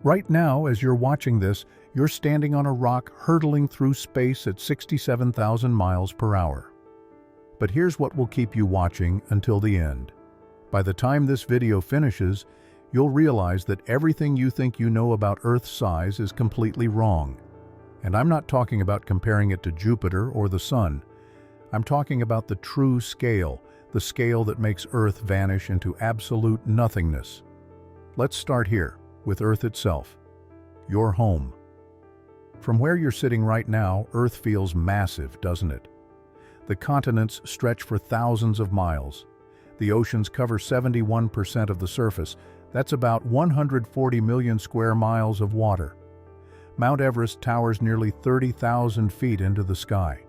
Right now, as you're watching this, you're standing on a rock hurtling through space at 67,000 miles per hour. But here's what will keep you watching until the end. By the time this video finishes, you'll realize that everything you think you know about Earth's size is completely wrong. And I'm not talking about comparing it to Jupiter or the Sun. I'm talking about the true scale, the scale that makes Earth vanish into absolute nothingness. Let's start here, with Earth itself, your home. From where you're sitting right now, Earth feels massive, doesn't it? The continents stretch for thousands of miles. The oceans cover 71% of the surface. That's about 140 million square miles of water. Mount Everest towers nearly 30,000 feet into the sky.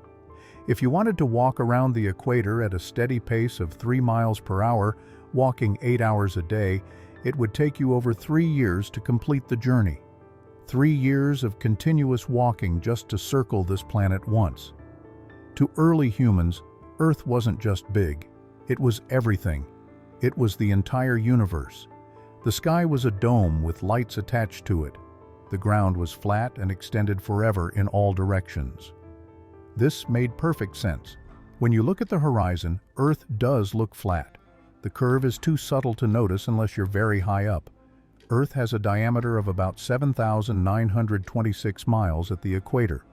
If you wanted to walk around the equator at a steady pace of 3 miles per hour, walking 8 hours a day, it would take you over 3 years to complete the journey. 3 years of continuous walking just to circle this planet once. To early humans, Earth wasn't just big. It was everything. It was the entire universe. The sky was a dome with lights attached to it. The ground was flat and extended forever in all directions. This made perfect sense. When you look at the horizon, Earth does look flat. The curve is too subtle to notice unless you're very high up. Earth has a diameter of about 7,926 miles at the equator.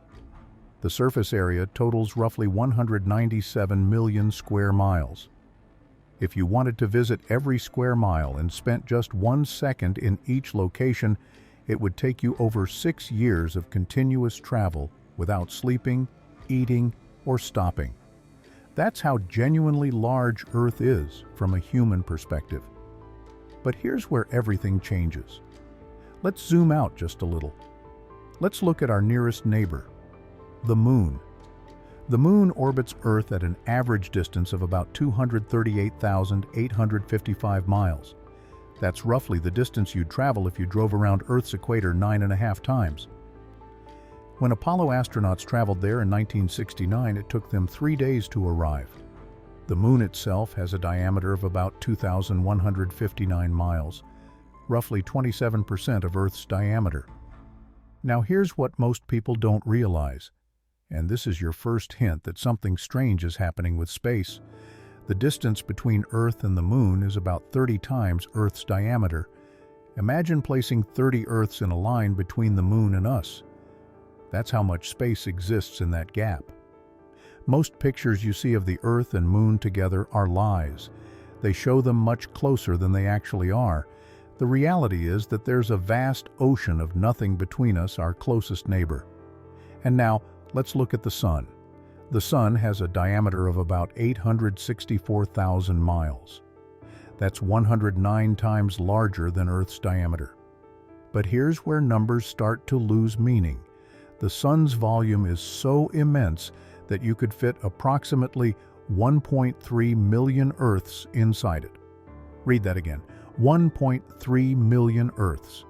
The surface area totals roughly 197 million square miles. If you wanted to visit every square mile and spent just 1 second in each location, it would take you over 6 years of continuous travel without sleeping, eating, or stopping. That's how genuinely large Earth is from a human perspective. But here's where everything changes. Let's zoom out just a little. Let's look at our nearest neighbor, the Moon. The Moon orbits Earth at an average distance of about 238,855 miles. That's roughly the distance you'd travel if you drove around Earth's equator 9.5 times. When Apollo astronauts traveled there in 1969, it took them 3 days to arrive. The Moon itself has a diameter of about 2,159 miles, roughly 27% of Earth's diameter. Now here's what most people don't realize, and this is your first hint that something strange is happening with space. The distance between Earth and the Moon is about 30 times Earth's diameter. Imagine placing 30 Earths in a line between the Moon and us. That's how much space exists in that gap. Most pictures you see of the Earth and Moon together are lies. They show them much closer than they actually are. The reality is that there's a vast ocean of nothing between us, our closest neighbor. And now, let's look at the Sun. The Sun has a diameter of about 864,000 miles. That's 109 times larger than Earth's diameter. But here's where numbers start to lose meaning. The Sun's volume is so immense that you could fit approximately 1.3 million Earths inside it. Read that again. 1.3 million Earths.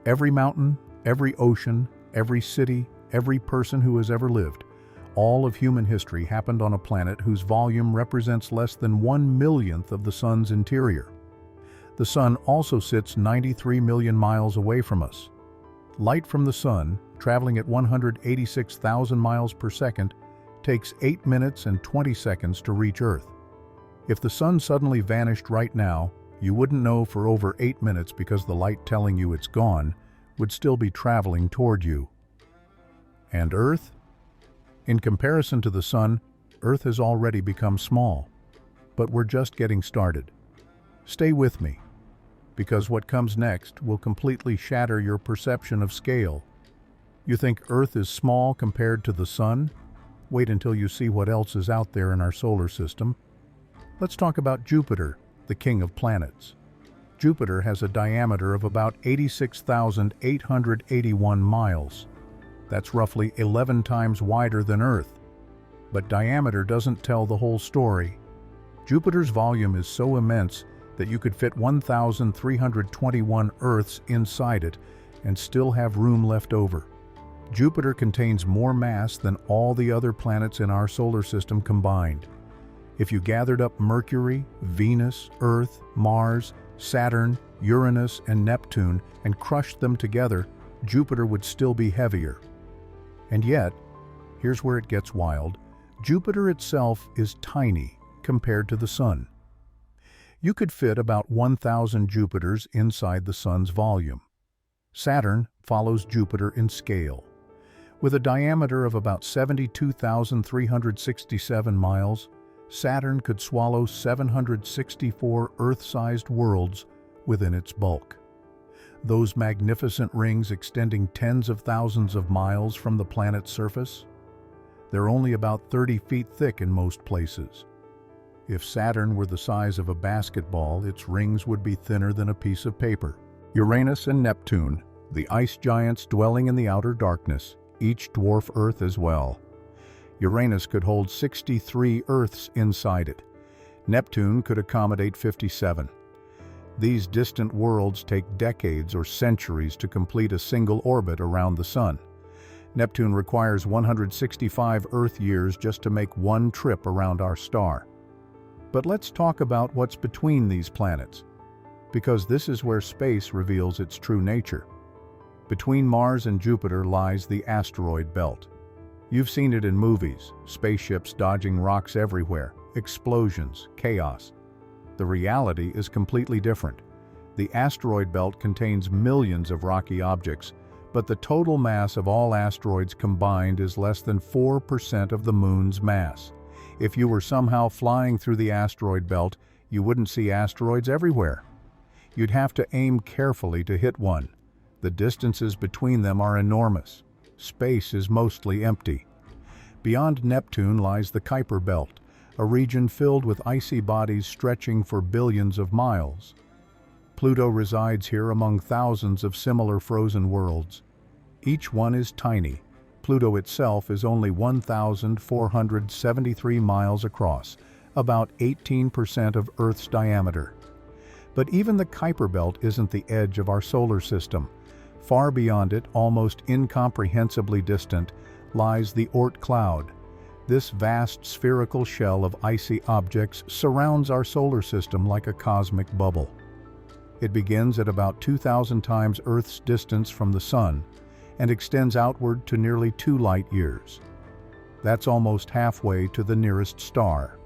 Every mountain, every ocean, every city, every person who has ever lived, all of human history happened on a planet whose volume represents less than 1/1,000,000th of the Sun's interior. The Sun also sits 93 million miles away from us. Light from the Sun, traveling at 186,000 miles per second, takes 8 minutes and 20 seconds to reach Earth. If the Sun suddenly vanished right now, you wouldn't know for over 8 minutes because the light telling you it's gone would still be traveling toward you. And Earth? In comparison to the Sun, Earth has already become small. But we're just getting started. Stay with me, because what comes next will completely shatter your perception of scale. You think Earth is small compared to the Sun? Wait until you see what else is out there in our solar system. Let's talk about Jupiter, the king of planets. Jupiter has a diameter of about 86,881 miles. That's roughly 11 times wider than Earth. But diameter doesn't tell the whole story. Jupiter's volume is so immense that you could fit 1,321 Earths inside it and still have room left over. Jupiter contains more mass than all the other planets in our solar system combined. If you gathered up Mercury, Venus, Earth, Mars, Saturn, Uranus and Neptune and crushed them together, Jupiter would still be heavier. And yet, here's where it gets wild, Jupiter itself is tiny compared to the Sun. You could fit about 1,000 Jupiters inside the Sun's volume. Saturn follows Jupiter in scale. With a diameter of about 72,367 miles, Saturn could swallow 764 Earth-sized worlds within its bulk. Those magnificent rings extending tens of thousands of miles from the planet's surface? They're only about 30 feet thick in most places. If Saturn were the size of a basketball, its rings would be thinner than a piece of paper. Uranus and Neptune, the ice giants dwelling in the outer darkness, each dwarf Earth as well. Uranus could hold 63 Earths inside it. Neptune could accommodate 57. These distant worlds take decades or centuries to complete a single orbit around the Sun. Neptune requires 165 Earth years just to make one trip around our star. But let's talk about what's between these planets, because this is where space reveals its true nature. Between Mars and Jupiter lies the asteroid belt. You've seen it in movies, spaceships dodging rocks everywhere, explosions, chaos. The reality is completely different. The asteroid belt contains millions of rocky objects, but the total mass of all asteroids combined is less than 4% of the Moon's mass. If you were somehow flying through the asteroid belt, you wouldn't see asteroids everywhere. You'd have to aim carefully to hit one. The distances between them are enormous. Space is mostly empty. Beyond Neptune lies the Kuiper Belt, a region filled with icy bodies stretching for billions of miles. Pluto resides here among thousands of similar frozen worlds. Each one is tiny. Pluto itself is only 1,473 miles across, about 18% of Earth's diameter. But even the Kuiper Belt isn't the edge of our solar system. Far beyond it, almost incomprehensibly distant, lies the Oort cloud. This vast spherical shell of icy objects surrounds our solar system like a cosmic bubble. It begins at about 2,000 times Earth's distance from the Sun and extends outward to nearly 2 light years. That's almost halfway to the nearest star.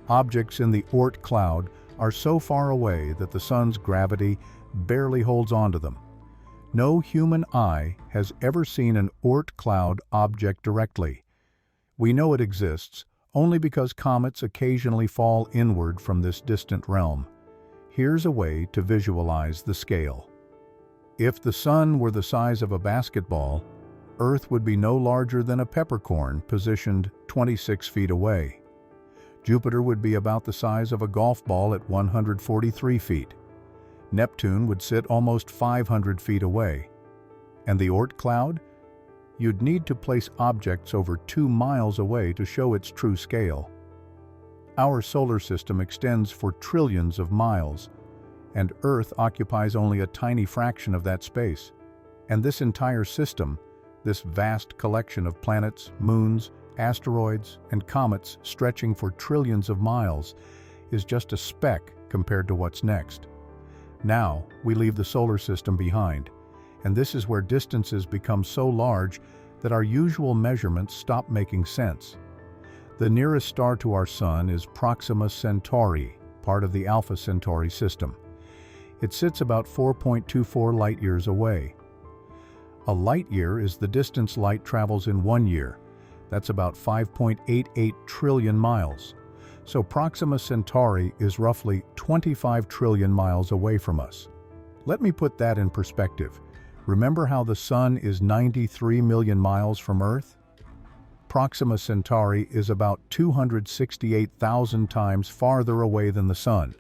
Objects in the Oort cloud are so far away that the Sun's gravity barely holds onto them. No human eye has ever seen an Oort cloud object directly. We know it exists only because comets occasionally fall inward from this distant realm. Here's a way to visualize the scale. If the Sun were the size of a basketball, Earth would be no larger than a peppercorn positioned 26 feet away. Jupiter would be about the size of a golf ball at 143 feet. Neptune would sit almost 500 feet away. And the Oort cloud? You'd need to place objects over 2 miles away to show its true scale. Our solar system extends for trillions of miles, and Earth occupies only a tiny fraction of that space. And this entire system, this vast collection of planets, moons, asteroids, and comets stretching for trillions of miles, is just a speck compared to what's next. Now, we leave the solar system behind, and this is where distances become so large that our usual measurements stop making sense. The nearest star to our Sun is Proxima Centauri, part of the Alpha Centauri system. It sits about 4.24 light-years away. A light-year is the distance light travels in 1 year. That's about 5.88 trillion miles. So Proxima Centauri is roughly 25 trillion miles away from us. Let me put that in perspective. Remember how the Sun is 93 million miles from Earth? Proxima Centauri is about 268,000 times farther away than the Sun.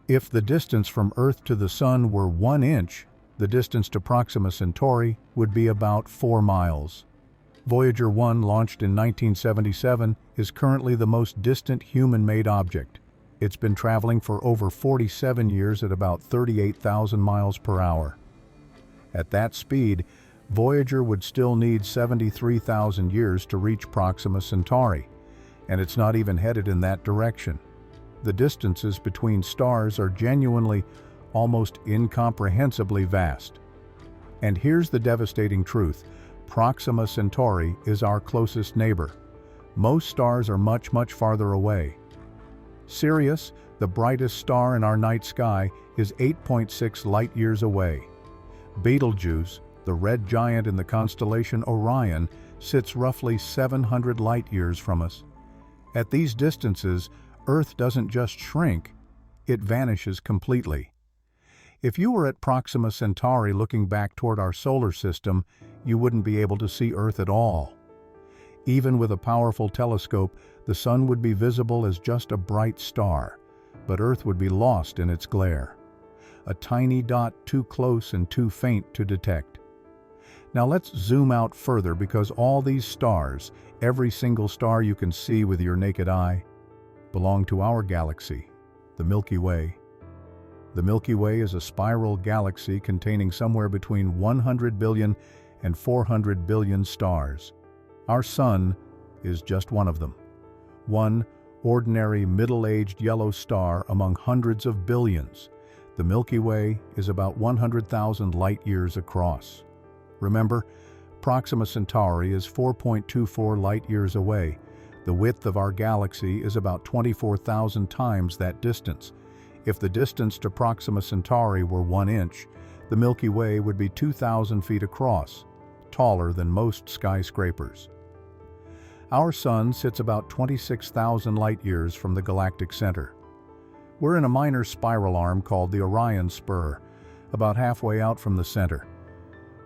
If the distance from Earth to the Sun were 1 inch, the distance to Proxima Centauri would be about 4 miles. Voyager 1, launched in 1977, is currently the most distant human-made object. It's been traveling for over 47 years at about 38,000 miles per hour. At that speed, Voyager would still need 73,000 years to reach Proxima Centauri, and it's not even headed in that direction. The distances between stars are genuinely almost incomprehensibly vast. And here's the devastating truth. Proxima Centauri is our closest neighbor. Most stars are much, much farther away. Sirius, the brightest star in our night sky, is 8.6 light-years away. Betelgeuse, the red giant in the constellation Orion, sits roughly 700 light-years from us. At these distances, Earth doesn't just shrink, it vanishes completely. If you were at Proxima Centauri looking back toward our solar system, you wouldn't be able to see Earth at all. Even with a powerful telescope, the Sun would be visible as just a bright star, but Earth would be lost in its glare. A tiny dot too close and too faint to detect. Now let's zoom out further, because all these stars, every single star you can see with your naked eye, belong to our galaxy, the Milky Way. The Milky Way is a spiral galaxy containing somewhere between 100 billion and 400 billion stars. Our Sun is just one of them. One ordinary middle-aged yellow star among hundreds of billions. The Milky Way is about 100,000 light-years across. Remember, Proxima Centauri is 4.24 light-years away. The width of our galaxy is about 24,000 times that distance. If the distance to Proxima Centauri were 1 inch, the Milky Way would be 2,000 feet across, taller than most skyscrapers. Our Sun sits about 26,000 light-years from the galactic center. We're in a minor spiral arm called the Orion Spur, about halfway out from the center.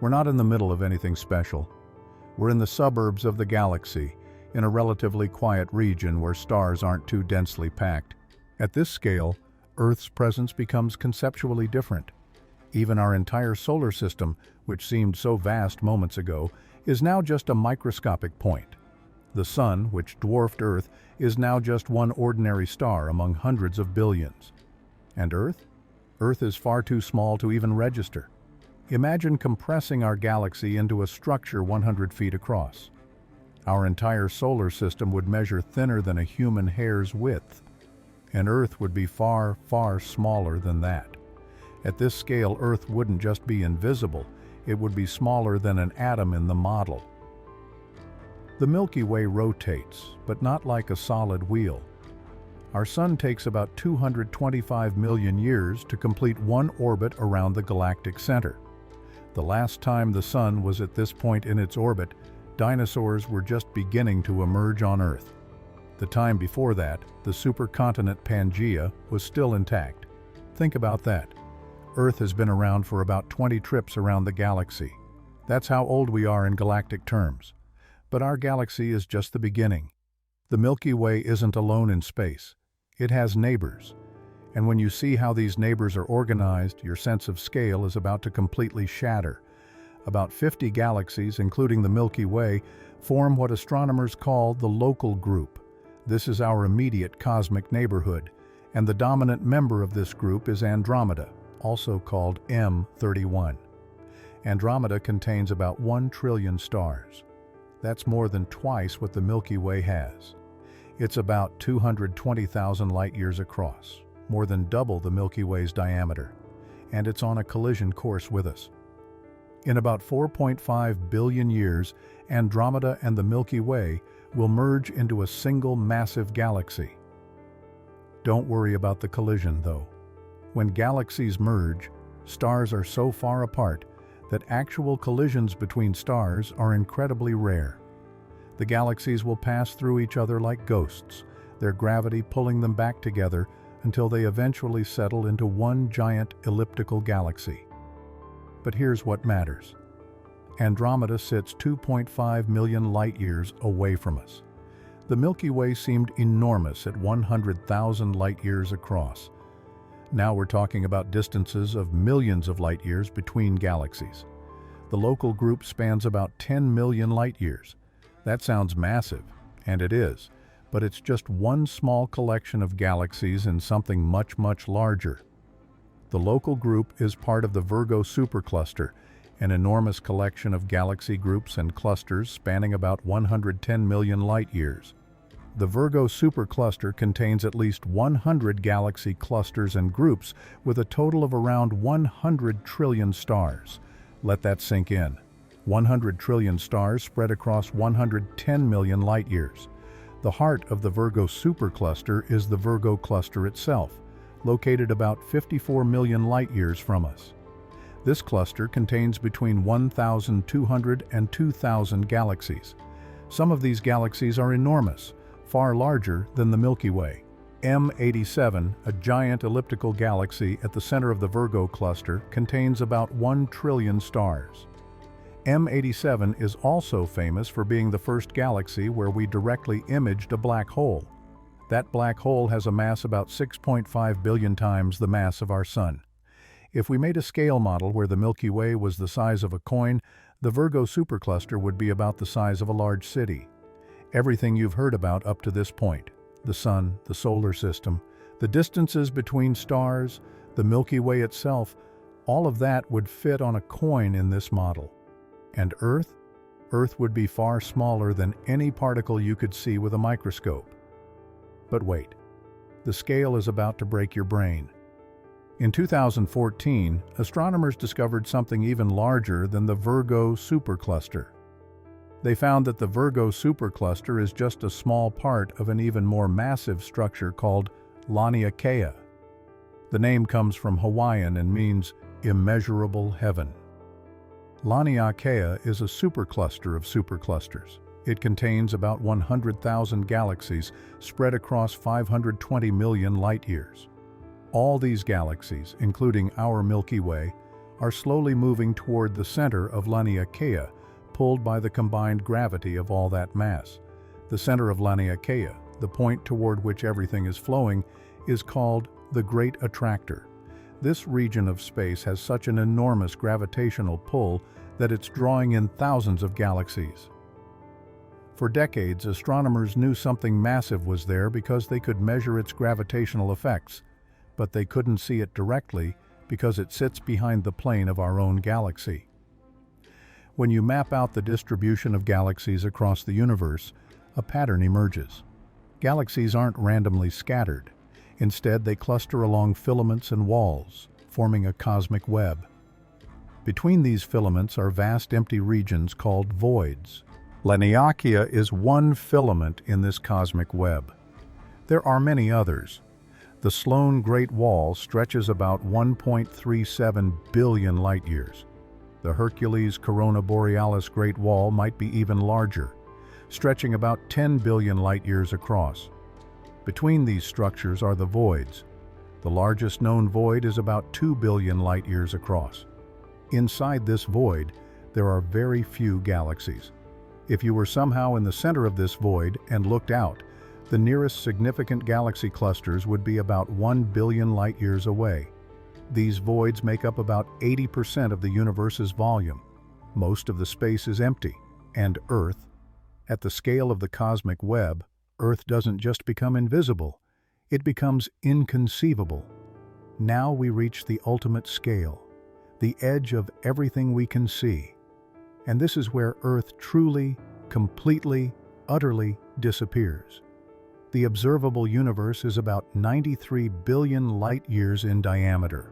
We're not in the middle of anything special. We're in the suburbs of the galaxy, in a relatively quiet region where stars aren't too densely packed. At this scale, Earth's presence becomes conceptually different. Even our entire solar system, which seemed so vast moments ago, is now just a microscopic point. The Sun, which dwarfed Earth, is now just one ordinary star among hundreds of billions. And Earth? Earth is far too small to even register. Imagine compressing our galaxy into a structure 100 feet across. Our entire solar system would measure thinner than a human hair's width, and Earth would be far, far smaller than that. At this scale, Earth wouldn't just be invisible, it would be smaller than an atom in the model. The Milky Way rotates, but not like a solid wheel. Our Sun takes about 225 million years to complete one orbit around the galactic center. The last time the Sun was at this point in its orbit, dinosaurs were just beginning to emerge on Earth. The time before that, the supercontinent Pangaea was still intact. Think about that. Earth has been around for about 20 trips around the galaxy. That's how old we are in galactic terms. But our galaxy is just the beginning. The Milky Way isn't alone in space. It has neighbors. And when you see how these neighbors are organized, your sense of scale is about to completely shatter. About 50 galaxies, including the Milky Way, form what astronomers call the local group. This is our immediate cosmic neighborhood, and the dominant member of this group is Andromeda, also called M31. Andromeda contains about 1 trillion stars. That's more than twice what the Milky Way has. It's about 220,000 light-years across, more than double the Milky Way's diameter, and it's on a collision course with us. In about 4.5 billion years, Andromeda and the Milky Way will merge into a single massive galaxy. Don't worry about the collision, though. When galaxies merge, stars are so far apart that actual collisions between stars are incredibly rare. The galaxies will pass through each other like ghosts, their gravity pulling them back together until they eventually settle into one giant elliptical galaxy. But here's what matters. Andromeda sits 2.5 million light-years away from us. The Milky Way seemed enormous at 100,000 light-years across. Now we're talking about distances of millions of light-years between galaxies. The local group spans about 10 million light-years. That sounds massive, and it is, but it's just one small collection of galaxies in something much, much larger. The local group is part of the Virgo supercluster, an enormous collection of galaxy groups and clusters spanning about 110 million light-years. the Virgo supercluster contains at least 100 galaxy clusters and groups with a total of around 100 trillion stars. Let that sink in. 100 trillion stars spread across 110 million light-years. The heart of the Virgo supercluster is the Virgo cluster itself, located about 54 million light-years from us. This cluster contains between 1,200 and 2,000 galaxies. Some of these galaxies are enormous, far larger than the Milky Way. M87, a giant elliptical galaxy at the center of the Virgo cluster, contains about 1 trillion stars. M87 is also famous for being the first galaxy where we directly imaged a black hole. That black hole has a mass about 6.5 billion times the mass of our Sun. If we made a scale model where the Milky Way was the size of a coin, the Virgo supercluster would be about the size of a large city. Everything you've heard about up to this point, the Sun, the solar system, the distances between stars, the Milky Way itself, all of that would fit on a coin in this model. And Earth? Earth would be far smaller than any particle you could see with a microscope. But wait, the scale is about to break your brain. In 2014, astronomers discovered something even larger than the Virgo supercluster. They found that the Virgo supercluster is just a small part of an even more massive structure called Laniakea. The name comes from Hawaiian and means immeasurable heaven. Laniakea is a supercluster of superclusters. It contains about 100,000 galaxies spread across 520 million light-years. All these galaxies, including our Milky Way, are slowly moving toward the center of Laniakea, pulled by the combined gravity of all that mass. The center of Laniakea, the point toward which everything is flowing, is called the Great Attractor. This region of space has such an enormous gravitational pull that it's drawing in thousands of galaxies. For decades, astronomers knew something massive was there because they could measure its gravitational effects, but they couldn't see it directly because it sits behind the plane of our own galaxy. When you map out the distribution of galaxies across the universe, a pattern emerges. Galaxies aren't randomly scattered. Instead, they cluster along filaments and walls, forming a cosmic web. Between these filaments are vast empty regions called voids. Laniakea is one filament in this cosmic web. There are many others. The Sloan Great Wall stretches about 1.37 billion light-years. The Hercules Corona Borealis Great Wall might be even larger, stretching about 10 billion light-years across. Between these structures are the voids. The largest known void is about 2 billion light-years across. Inside this void, there are very few galaxies. If you were somehow in the center of this void and looked out, the nearest significant galaxy clusters would be about 1 billion light-years away. These voids make up about 80% of the universe's volume. Most of the space is empty, and Earth, at the scale of the cosmic web, Earth doesn't just become invisible, it becomes inconceivable. Now we reach the ultimate scale, the edge of everything we can see. And this is where Earth truly, completely, utterly disappears. The observable universe is about 93 billion light-years in diameter.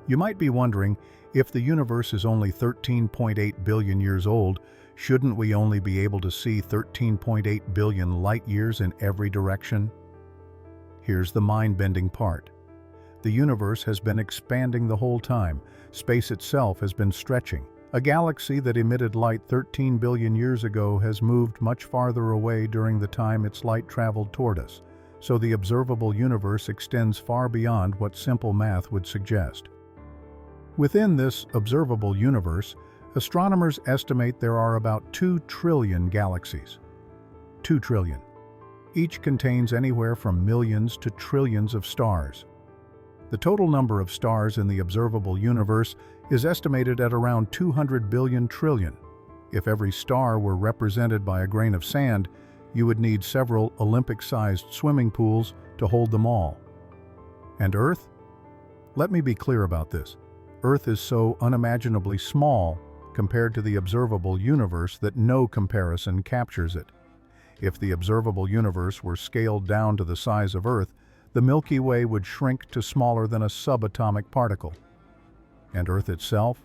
You might be wondering, if the universe is only 13.8 billion years old, shouldn't we only be able to see 13.8 billion light-years in every direction? Here's the mind-bending part. The universe has been expanding the whole time. Space itself has been stretching. A galaxy that emitted light 13 billion years ago has moved much farther away during the time its light traveled toward us, so the observable universe extends far beyond what simple math would suggest. Within this observable universe, astronomers estimate there are about 2 trillion galaxies. 2 trillion. Each contains anywhere from millions to trillions of stars. The total number of stars in the observable universe is estimated at around 200 billion trillion. If every star were represented by a grain of sand, you would need several Olympic-sized swimming pools to hold them all. And Earth? Let me be clear about this. Earth is so unimaginably small compared to the observable universe that no comparison captures it. If the observable universe were scaled down to the size of Earth, the Milky Way would shrink to smaller than a subatomic particle. And Earth itself?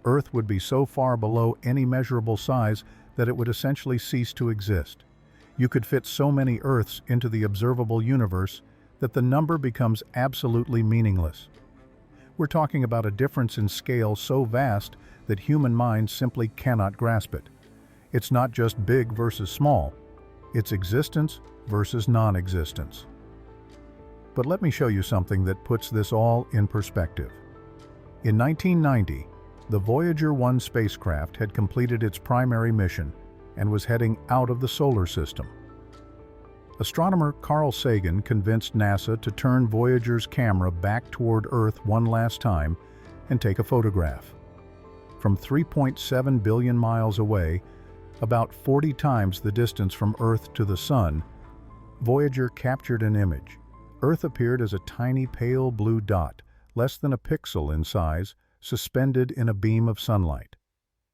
Earth would be so far below any measurable size that it would essentially cease to exist. You could fit so many Earths into the observable universe that the number becomes absolutely meaningless. We're talking about a difference in scale so vast that human minds simply cannot grasp it. It's not just big versus small, it's existence versus non-existence. But let me show you something that puts this all in perspective. In 1990, the Voyager 1 spacecraft had completed its primary mission and was heading out of the solar system. Astronomer Carl Sagan convinced NASA to turn Voyager's camera back toward Earth one last time and take a photograph. From 3.7 billion miles away, about 40 times the distance from Earth to the Sun, Voyager captured an image. Earth appeared as a tiny pale blue dot, less than a pixel in size, suspended in a beam of sunlight.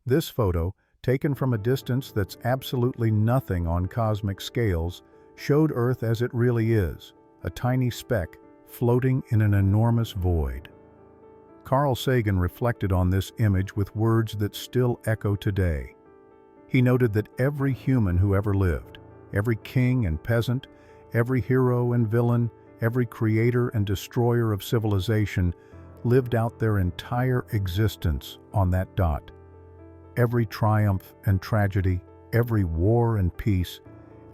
This photo, taken from a distance that's absolutely nothing on cosmic scales, showed Earth as it really is, a tiny speck floating in an enormous void. Carl Sagan reflected on this image with words that still echo today. He noted that every human who ever lived, every king and peasant, every hero and villain, every creator and destroyer of civilization lived out their entire existence on that dot. Every triumph and tragedy, every war and peace,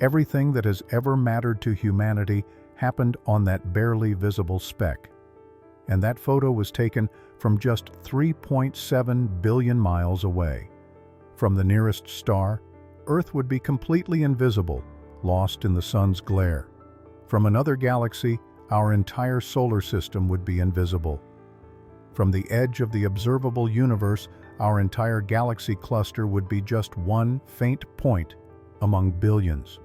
everything that has ever mattered to humanity happened on that barely visible speck. And that photo was taken from just 3.7 billion miles away. From the nearest star, Earth would be completely invisible, lost in the sun's glare. From another galaxy, our entire solar system would be invisible. From the edge of the observable universe, our entire galaxy cluster would be just one faint point among billions.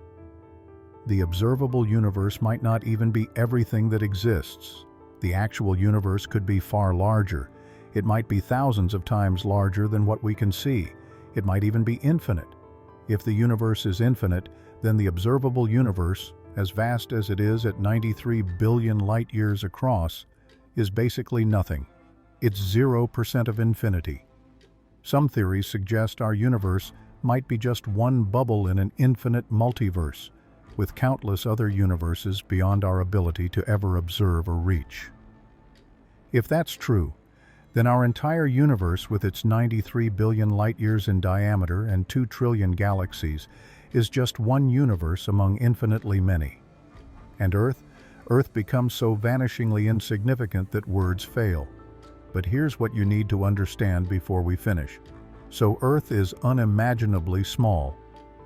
The observable universe might not even be everything that exists. The actual universe could be far larger. It might be thousands of times larger than what we can see. It might even be infinite. If the universe is infinite, then the observable universe, as vast as it is at 93 billion light-years across, is basically nothing. It's 0% of infinity. Some theories suggest our universe might be just one bubble in an infinite multiverse, with countless other universes beyond our ability to ever observe or reach. If that's true, then our entire universe with its 93 billion light-years in diameter and 2 trillion galaxies is just one universe among infinitely many. And Earth becomes so vanishingly insignificant that words fail. But here's what you need to understand before we finish. So Earth is unimaginably small.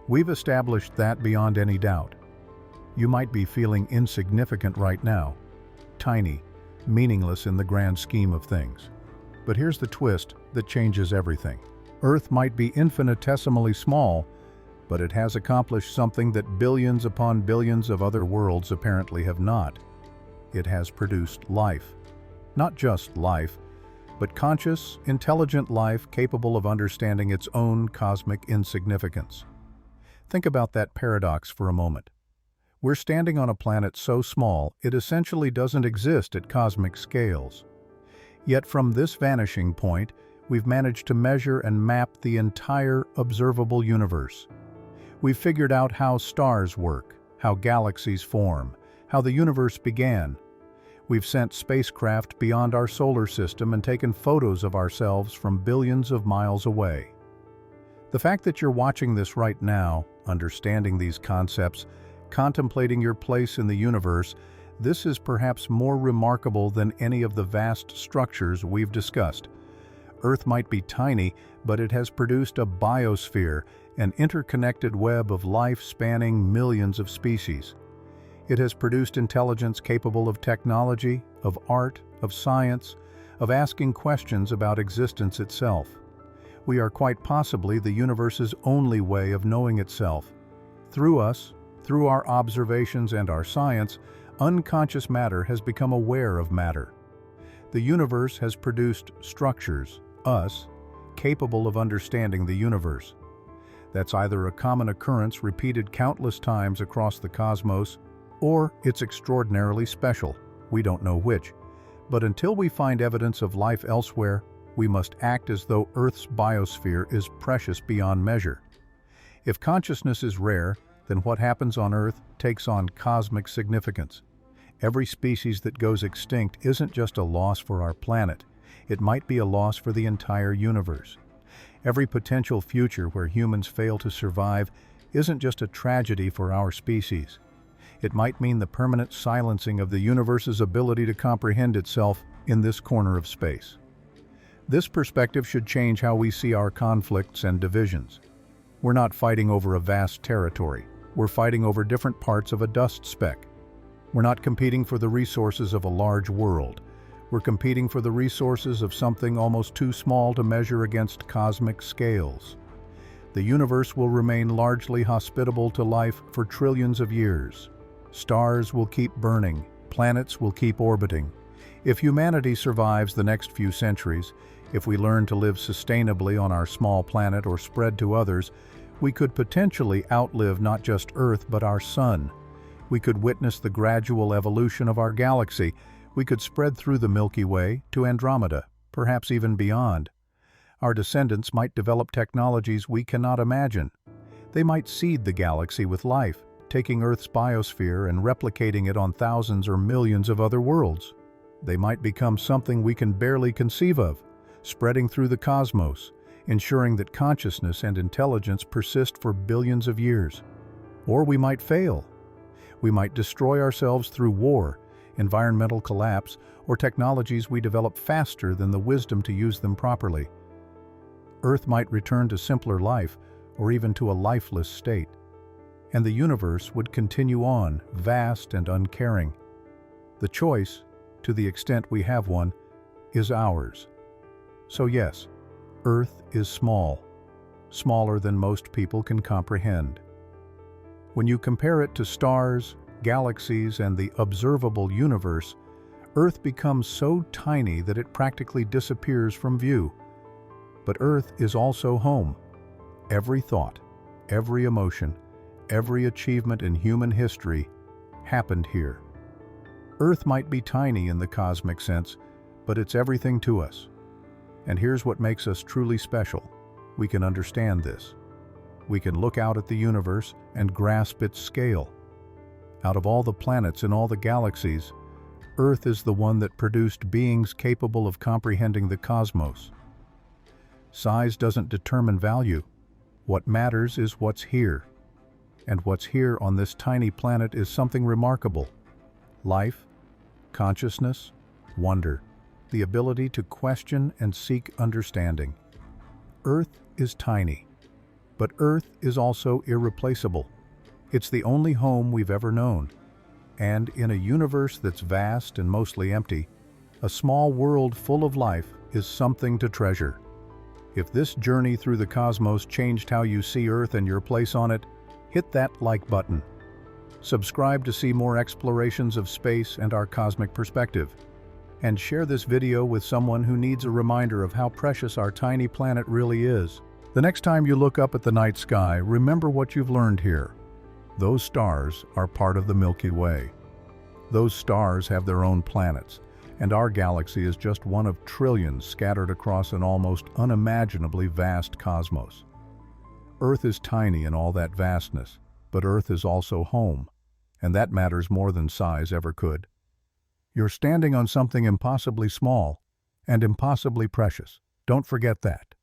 We've established that beyond any doubt. You might be feeling insignificant right now, tiny, meaningless in the grand scheme of things. But here's the twist that changes everything. Earth might be infinitesimally small, but it has accomplished something that billions upon billions of other worlds apparently have not. It has produced life. Not just life, but conscious, intelligent life capable of understanding its own cosmic insignificance. Think about that paradox for a moment. We're standing on a planet so small it essentially doesn't exist at cosmic scales. Yet from this vanishing point, we've managed to measure and map the entire observable universe. We've figured out how stars work, how galaxies form, how the universe began. We've sent spacecraft beyond our solar system and taken photos of ourselves from billions of miles away. The fact that you're watching this right now, understanding these concepts, contemplating your place in the universe, this is perhaps more remarkable than any of the vast structures we've discussed. Earth might be tiny, but it has produced a biosphere, an interconnected web of life spanning millions of species. It has produced intelligence capable of technology, of art, of science, of asking questions about existence itself. We are quite possibly the universe's only way of knowing itself. Through us, through our observations and our science, unconscious matter has become aware of matter. The universe has produced structures, us, capable of understanding the universe. That's either a common occurrence repeated countless times across the cosmos, or it's extraordinarily special. We don't know which. But until we find evidence of life elsewhere, we must act as though Earth's biosphere is precious beyond measure. If consciousness is rare, then what happens on Earth takes on cosmic significance. Every species that goes extinct isn't just a loss for our planet. It might be a loss for the entire universe. Every potential future where humans fail to survive isn't just a tragedy for our species. It might mean the permanent silencing of the universe's ability to comprehend itself in this corner of space. This perspective should change how we see our conflicts and divisions. We're not fighting over a vast territory. We're fighting over different parts of a dust speck. We're not competing for the resources of a large world. We're competing for the resources of something almost too small to measure against cosmic scales. The universe will remain largely hospitable to life for trillions of years. Stars will keep burning. Planets will keep orbiting. If humanity survives the next few centuries, if we learn to live sustainably on our small planet or spread to others, we could potentially outlive not just Earth but our Sun. We could witness the gradual evolution of our galaxy. We could spread through the Milky Way to Andromeda, perhaps even beyond. Our descendants might develop technologies we cannot imagine. They might seed the galaxy with life, taking Earth's biosphere and replicating it on thousands or millions of other worlds. They might become something we can barely conceive of, spreading through the cosmos, ensuring that consciousness and intelligence persist for billions of years. Or we might fail. We might destroy ourselves through war, environmental collapse, or technologies we develop faster than the wisdom to use them properly. Earth might return to simpler life, or even to a lifeless state. And the universe would continue on, vast and uncaring. The choice, to the extent we have one, is ours. So yes, Earth is small, smaller than most people can comprehend. When you compare it to stars, galaxies, and the observable universe, Earth becomes so tiny that it practically disappears from view. But Earth is also home. Every thought, every emotion, every achievement in human history happened here. Earth might be tiny in the cosmic sense, but it's everything to us. And here's what makes us truly special. We can understand this. We can look out at the universe and grasp its scale. Out of all the planets in all the galaxies, Earth is the one that produced beings capable of comprehending the cosmos. Size doesn't determine value. What matters is what's here. And what's here on this tiny planet is something remarkable. Life, consciousness, wonder, the ability to question and seek understanding. Earth is tiny, but Earth is also irreplaceable. It's the only home we've ever known. And in a universe that's vast and mostly empty, a small world full of life is something to treasure. If this journey through the cosmos changed how you see Earth and your place on it, hit that like button. Subscribe to see more explorations of space and our cosmic perspective. And share this video with someone who needs a reminder of how precious our tiny planet really is. The next time you look up at the night sky, remember what you've learned here. Those stars are part of the Milky Way. Those stars have their own planets, and our galaxy is just one of trillions scattered across an almost unimaginably vast cosmos. Earth is tiny in all that vastness, but Earth is also home, and that matters more than size ever could. You're standing on something impossibly small and impossibly precious. Don't forget that.